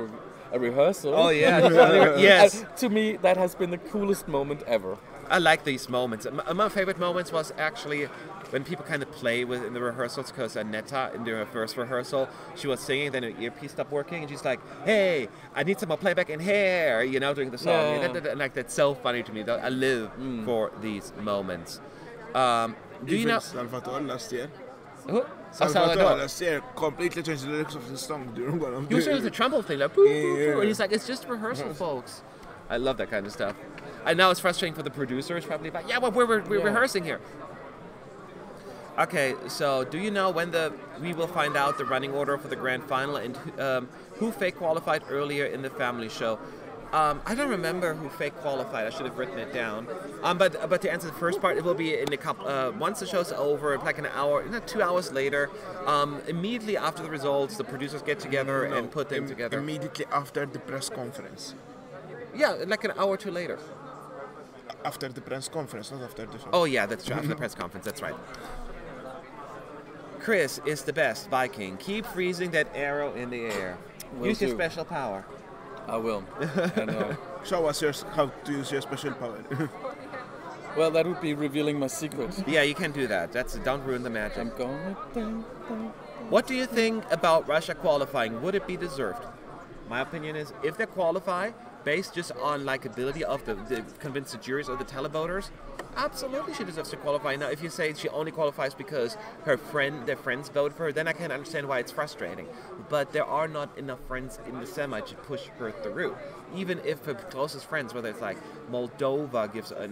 a rehearsal." Oh yeah, yes. And to me, that has been the coolest moment ever. I like these moments. My favorite moments was actually when people kind of play in the rehearsals, because Netta, in their first rehearsal, she was singing, then her earpiece stopped working, and she's like, "Hey, I need some more playback in here," during the song. Yeah. And like, that's so funny to me. I live for these moments. Do you know Salvatore last year? Who? Salvatore last year completely changed the lyrics of the song during one of He was doing the trumpet thing, like, boo, boo, boo, and he's like, "It's just rehearsal, folks." I love that kind of stuff. And now it's frustrating for the producers, probably, like, "Yeah, well, we're rehearsing here." Okay, so do you know when we will find out the running order for the grand final, and who fake qualified earlier in the family show? I don't remember who fake qualified. I should have written it down. But to answer the first part, it will be in a couple. Once the show's over, like an hour, 2 hours later. Immediately after the results, the producers get together and put them together. Immediately after the press conference. Yeah, like an hour or two later. After the press conference, not after the show. Oh yeah, that's true. After the press conference, that's right. Chris is the best Viking. Keep freezing that arrow in the air. Use your special power. I will. And, show us how to use your special power. well, that would be revealing my secret. Yeah, you can do that. Don't ruin the magic. I'm gonna think. What do you think about Russia qualifying? Would it be deserved? My opinion is, if they qualify based just on likability of the convince the juries or the televoters, absolutely she deserves to qualify. Now, if you say she only qualifies because their friends vote for her, then I can understand why it's frustrating. But there are not enough friends in the semi to push her through. Even if her closest friends, whether it's like Moldova gives a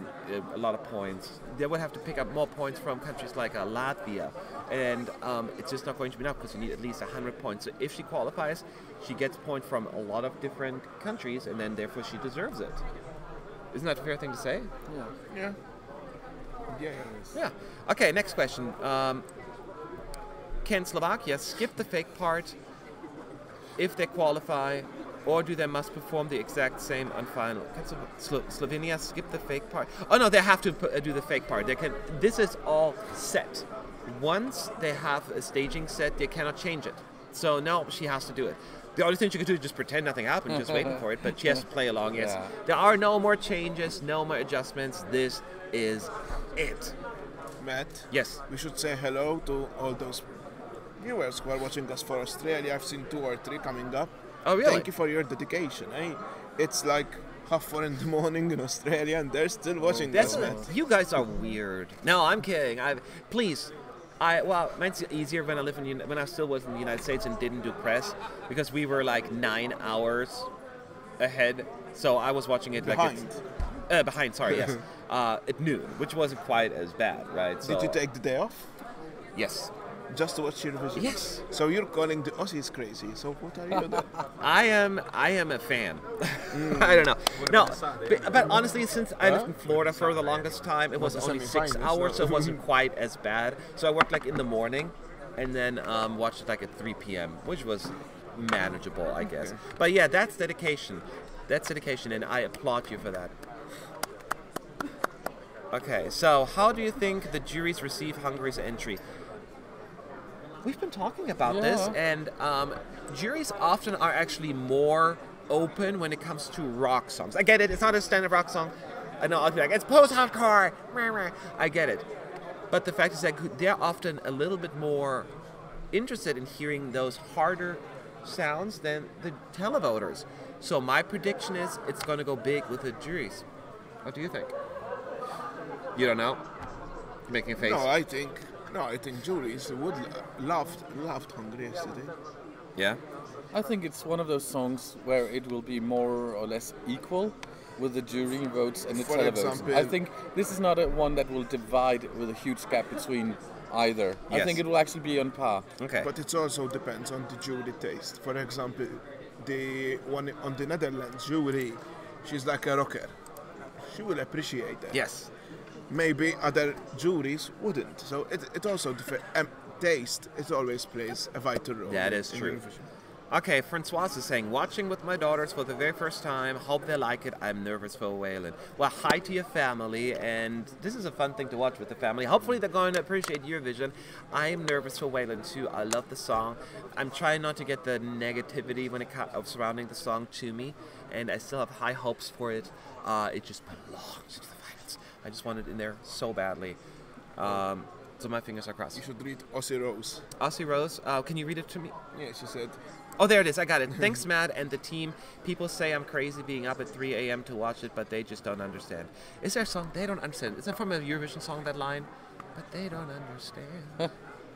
lot of points, they would have to pick up more points from countries like Latvia. And it's just not going to be enough, because you need at least 100 points. So if she qualifies, she gets points from a lot of different countries, and then therefore she deserves it. Isn't that a fair thing to say? Yeah. Yeah. Okay, next question. Can Slovakia skip the fake part if they qualify, or do they must perform the exact same on final? Can Slovenia skip the fake part? Oh no, they have to do the fake part. They can. This is all set. Once they have a staging set, they cannot change it. So no, she has to do it. The only thing she could do is just pretend nothing happened, just waiting for it. But she has to play along. Yes, Yeah. There are no more changes, no more adjustments. This is it. Matt? Yes. We should say hello to all those viewers who are watching us for Australia. I've seen 2 or 3 coming up. Oh really? Thank you for your dedication. It's like 4:30 in the morning in Australia, and they're still watching us, Matt. You guys are weird. No, I'm kidding. Mine's easier when when I still was in the United States and didn't do press, because we were like 9 hours ahead. So I was watching it behind. Sorry, yes, at noon, which wasn't quite as bad, right? So, Did you take the day off? Yes. Just to watch Eurovision? Yes. So you're calling the Aussies crazy. So what are you doing? I am a fan. I don't know. No, but honestly, since I lived in Florida for the longest time, it was only 6 hours, so it wasn't quite as bad. So I worked like in the morning, and then watched it like at 3 p.m., which was manageable, I guess. Okay. But yeah, that's dedication. That's dedication, and I applaud you for that. Okay, so how do you think the juries receive Hungary's entry? We've been talking about this, and juries often are actually more open when it comes to rock songs. I get it, it's not a standard rock song. I know I'll be like, it's post-hardcore. I get it. But the fact is that they're often a little bit more interested in hearing those harder sounds than the televoters. So my prediction is it's going to go big with the juries. What do you think? You don't know? You're making a face. No, I think No, I think juries would loved Hungary yesterday. Yeah. I think it's one of those songs where it will be more or less equal with the jury votes and the For televotes. example- I think this is not one that will divide with a huge gap between either. I Yes. think it will actually be on par. Okay. But it also depends on the jury taste. For example, the one on the Netherlands jury, she's like a rocker. She will appreciate that. Yes. Maybe other juries wouldn't. So it also taste. It always plays a vital role. That is in true. Eurovision. Okay, Francoise is saying, watching with my daughters for the very first time. Hope they like it. I'm nervous for Waylon. Well, hi to your family, and this is a fun thing to watch with the family. Hopefully they're going to appreciate Eurovision. I am nervous for Waylon too. I love the song. I'm trying not to get the negativity when it of surrounding the song to me, and I still have high hopes for it. It just belongs to the finals. I just want it in there so badly. So my fingers are crossed. You should read Aussie Rose. Aussie Rose, can you read it to me? Yeah, she said, Oh, there it is. I got it. Thanks, Matt and the team. People say I'm crazy being up at 3 a.m. to watch it, but they just don't understand. Is there a song? They don't understand. Is that from a Eurovision song, that line? But they don't understand.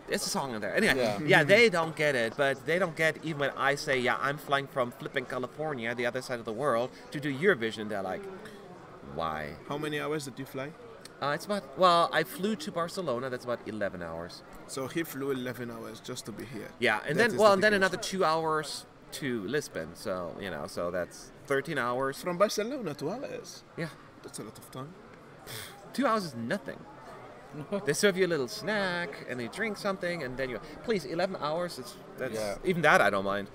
It's a song in there. Anyway, yeah, they don't get it, but they don't get even when I say, yeah, I'm flying from flipping California, the other side of the world, to do Eurovision. They're like, why? how many hours did you fly? It's about, well, I flew to Barcelona. That's about 11 hours. So he flew 11 hours just to be here. Yeah, and That then, is well, and then dedication. another 2 hours to Lisbon. So, you know, so that's 13 hours. From Barcelona to Alice. Yeah. That's a lot of time. 2 hours is nothing. They serve you a little snack and they drink something and then you please 11 hours. Even that I don't mind.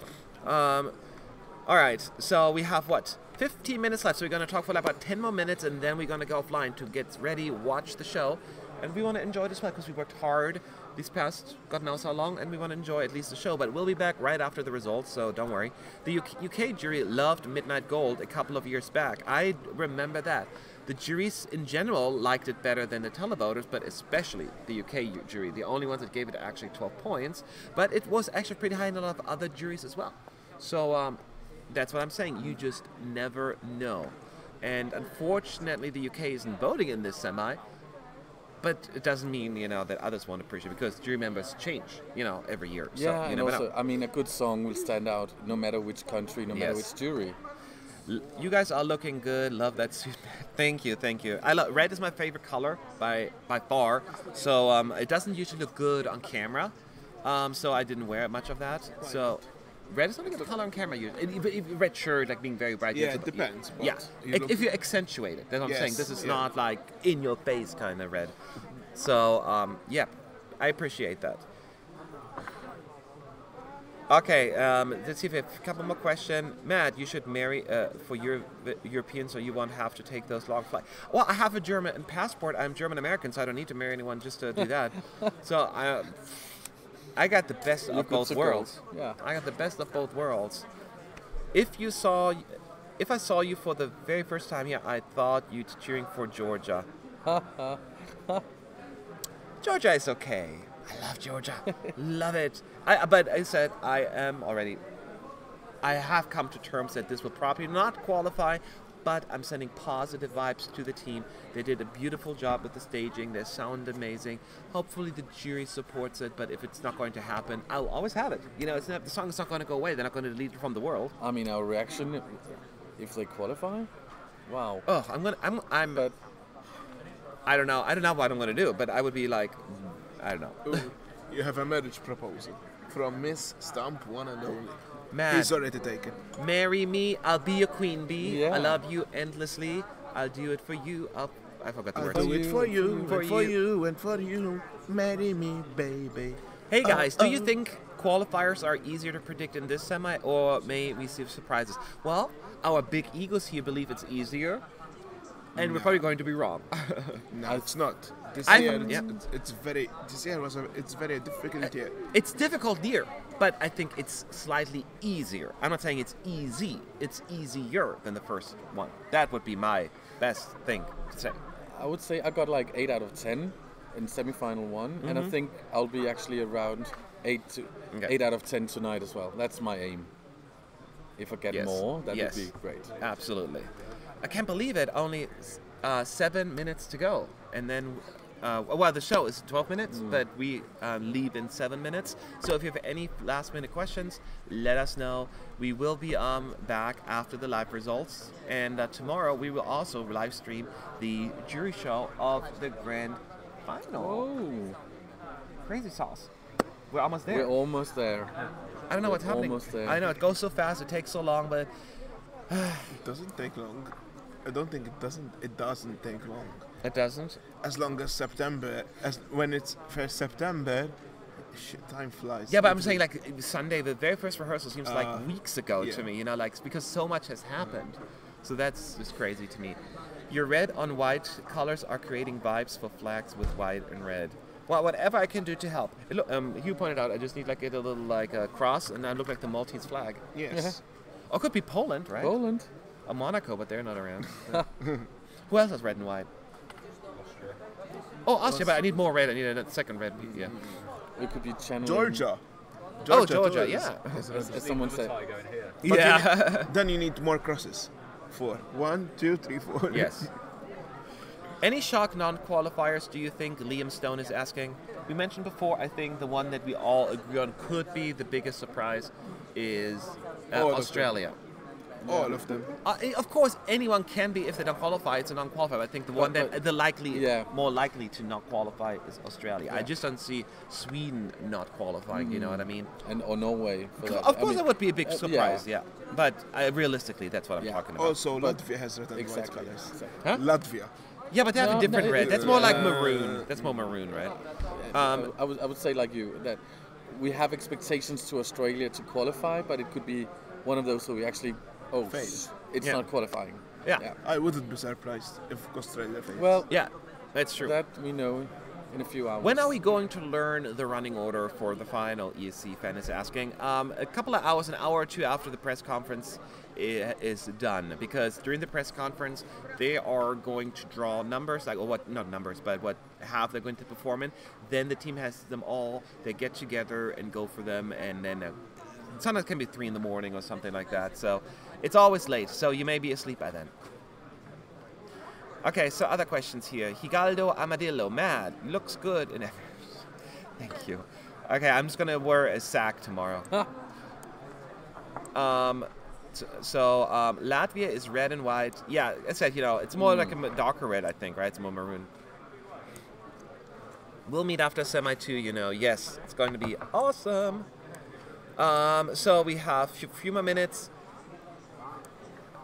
All right, so we have what 15 minutes left. So we're gonna talk for about 10 more minutes and then we're gonna go offline to get ready, watch the show, and we want to enjoy this one because we worked hard these past God knows how long, and we want to enjoy at least the show. But we'll be back right after the results, so don't worry. The UK jury loved Midnight Gold a couple of years back. I remember that. The juries in general liked it better than the televoters, but especially the UK jury, the only ones that gave it actually 12 points. But it was actually pretty high in a lot of other juries as well. So that's what I'm saying. You just never know. And unfortunately, the UK isn't voting in this semi. But it doesn't mean, you know, that others won't appreciate it because jury members change, you know, every year. Yeah, so you and never also, know. I mean, a good song will stand out no matter which country, no matter which jury. You guys are looking good. Love that suit. Thank you, thank you. Red is my favorite color by far. So it doesn't usually look good on camera. So I didn't wear much of that. So red is not a good color on camera. Red shirt, like being very bright. Yeah, it depends. But Yeah, you look- if you accentuate it, that's what I'm saying. Yes, This is yeah. not like in your face kind of red. So yeah, I appreciate that. Okay, let's see if we have a couple more questions. Matt, you should marry for European, so you won't have to take those long flights. Well, I have a German passport. I'm German American, so I don't need to marry anyone just to do that. So I got the best of both worlds. Yeah. I got the best of both worlds. If I saw you for the very first time here, I thought you'd cheering for Georgia. Georgia is okay. I love Georgia. Love it. But I said I have come to terms that this will probably not qualify, but I'm sending positive vibes to the team. They did a beautiful job with the staging. They sound amazing. Hopefully the jury supports it, but if it's not going to happen, I'll always have it. You know, the song is not going to go away. They're not going to delete it from the world. I mean, our reaction, if they qualify, wow. Oh, But I don't know. I don't know what I'm going to do, but I would be like, I don't know. Ooh, you have a marriage proposal from Miss Stump, one and only. Man. He's already taken. Marry me, I'll be your queen bee. Yeah. I love you endlessly. I'll do it for you. I forgot the I'll words. do it for you, For and for you. you, and for you. Marry me, baby. Hey guys, do you think qualifiers are easier to predict in this semi, or may we see surprises? Well, our big egos here believe it's easier, and we're probably going to be wrong. No, it's not. This I- year, yeah. it's very. This year it's very difficult year. It's difficult year, but I think it's slightly easier. I'm not saying it's easy. It's easier than the first one. That would be my best thing to say. I would say I got like 8 out of 10 in semi-final one, and I think I'll be actually around 8 out of 10 tonight as well. That's my aim. If I get Yes. more, that Yes. would be great. Absolutely. I can't believe it. Only 7 minutes to go, and then well, the show is 12 minutes, but we leave in 7 minutes. So if you have any last-minute questions, let us know. We will be back after the live results, and tomorrow we will also live stream the jury show of the grand final. Oh, Crazy sauce. We're almost there. we're almost there. I don't know what's happening. almost there. I know it goes so fast, it takes so long, but It doesn't take long. I don't think it doesn't. It doesn't take long. it doesn't. As long as September, as when it's 1st September, shit, time flies. Yeah, but I'm saying like Sunday, the very first rehearsal seems like Uh, weeks ago yeah. to me, you know, like because so much has happened. So that's just crazy to me. Your red on white colors are creating vibes for flags with white and red. Well, whatever I can do to help. Look, Hugh pointed out I just need like get a little like a cross and I look like the Maltese flag. Yes. Or it could be Poland, right? Poland. Or Monaco, but they're not around. Who else has red and white? Oh, Austria, but I need more red. I need a second red. Yeah. It could be channeling. Georgia. Oh, Georgia, too yeah. As someone said. Yeah. Then you need more crosses. 4. 1, 2, 3, 4. Yes. Any shock non-qualifiers do you think Liam Stone is asking? We mentioned before, I think the one that we all agree on could be the biggest surprise is All of them. Australia. All of them. Of course, anyone can be if they don't qualify. It's a non-qualifier. I think the one that more likely to not qualify is Australia. I just don't see Sweden not qualifying. You know what I mean? And or Norway for that. Of course, that would be a big yeah. surprise. Yeah, but realistically, that's what I'm Yeah. talking about. Also, Latvia has red and white Exactly. colors. Huh? Latvia. Yeah, but they have No, a different no, red. it- That's more like maroon. That's more maroon, right? I would say like you that we have expectations to Australia to qualify, but it could be one of those where we actually Fail. it's Yeah. not qualifying. Yeah. I wouldn't be surprised if Australia fails. Well, Yeah, that's true. that we know in a few hours. When are we going to learn the running order for the final? ESC fan is asking. A couple of hours, an hour or two after the press conference is done, because during the press conference they are going to draw numbers, like not numbers, but what half they're going to perform in. Then the team has them all. They get together and go for them, and then sometimes it can be 3 in the morning or something like that. So it's always late. So you may be asleep by then. Okay, so other questions here. Higaldo Amadillo, mad, looks good in Thank you. Okay, I'm just gonna wear a sack tomorrow. Latvia is red and white. Yeah, I said, it's more like a darker red, I think, right? It's more maroon. We'll meet after semi 2, Yes, it's going to be awesome. So we have a few more minutes.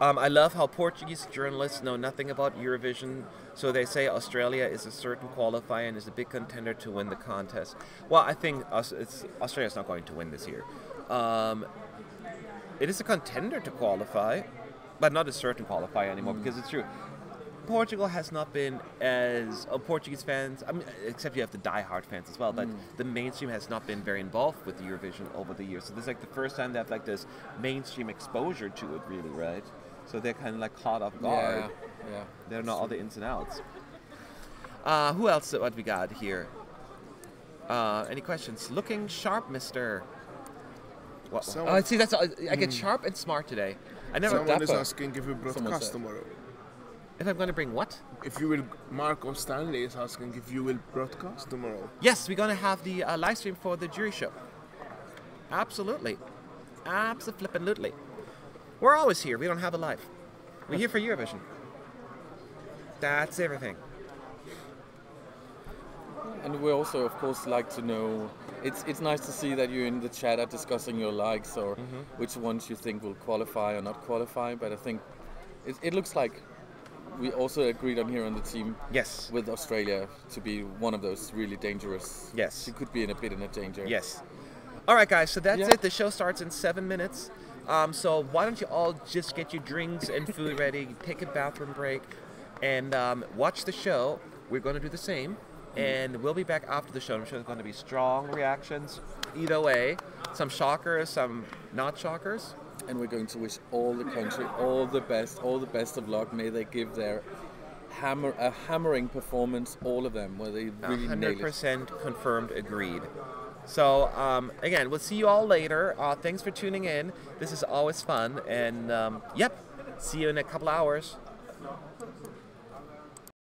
I love how Portuguese journalists know nothing about Eurovision, so they say Australia is a certain qualifier and is a big contender to win the contest. Well, I think Australia's not going to win this year. It is a contender to qualify, but not a certain qualifier anymore, because it's true. Portugal has not been as Portuguese fans, except you have the die-hard fans as well, but the mainstream has not been very involved with Eurovision over the years. So this is like the first time they have like this mainstream exposure to it, really, right? So they're kind of like caught off guard. Yeah. They don't know all the ins and outs. Who else? What we got here? Any questions? Looking sharp, Mister. What? Someone- See, that's I get sharp and smart today. I never. Someone is dapper. asking if you Someone broadcast said. tomorrow. If I'm going to bring what? If you will, Marco Stanley is asking if you will broadcast tomorrow. Yes, we're going to have the live stream for the jury show. Absolutely. Abso-flippin'-lutely. We're always here. We don't have a life. We're here for Eurovision. That's everything. And we also, of course, like to know. It's nice to see that you in the chat are discussing your likes or which ones you think will qualify or not qualify. But I think it looks like we also agreed on here on the team. Yes. With Australia to be one of those really dangerous. Yes. She could be in a bit in a danger. Yes. All right, guys. So that's Yeah. it. The show starts in 7 minutes. So why don't you all just get your drinks and food ready, take a bathroom break, and watch the show. We're going to do the same. And we'll be back after the show. I'm sure there's going to be strong reactions either way. Some shockers, some not shockers. And we're going to wish all the country all the best of luck. May they give their hammering performance, all of them, where they really nail it. 100% confirmed, agreed. So, again, we'll see you all later. Thanks for tuning in. This is always fun. And, yep, see you in a couple hours.